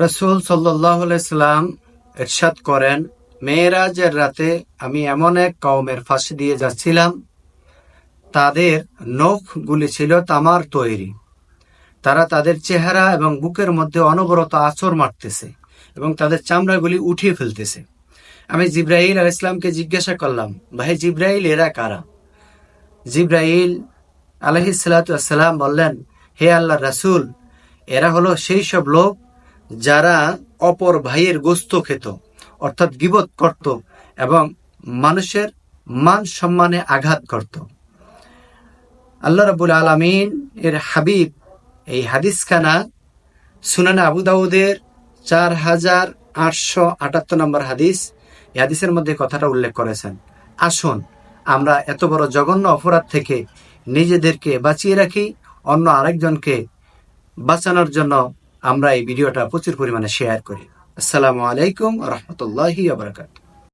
রাসূল সাল্লাল্লাহু আলাইহি সাল্লাম ইরশাদ করেন, মেরাজের রাতে আমি এমন এক কওমের পাশে দিয়ে যাচ্ছিলাম, তাদের নখগুলি ছিল তামার তৈরি। তারা তাদের চেহারা এবং বুকের মধ্যে অনবরত আঁচড় মারতেছে এবং তাদের চামড়াগুলি উঠিয়ে ফেলতেছে। আমি জিব্রাইল আলাইহিস সালামকে জিজ্ঞাসা করলাম, ভাই জিব্রাইল, এরা কারা? জিব্রাইল আলাইহিস সালাতু ওয়াস সালাম বললেন, হে আল্লাহর রাসূল, এরা হলো সেই সব লোক যারা অপর ভাইয়ের গোস্ত খেত, অর্থাৎ গীবত করত এবং মানুষের মান সম্মানে আঘাত করত। আল্লাহ রাব্বুল আলামিন এর হাবিব এই হাদিসখানা সুনানে আবু দাউদের 4878 নম্বর হাদিস, এই হাদিসের মধ্যে কথাটা উল্লেখ করেছেন। আসুন আমরা এত বড় জঘন্য অপরাধ থেকে নিজেদেরকে বাঁচিয়ে রাখি, অন্য আরেকজনকে বাঁচানোর জন্য আমরা এই ভিডিওটা প্রচুর পরিমাণে শেয়ার করি। আসসালামু আলাইকুম ওয়া রাহমাতুল্লাহি ওয়া বারাকাতুহু।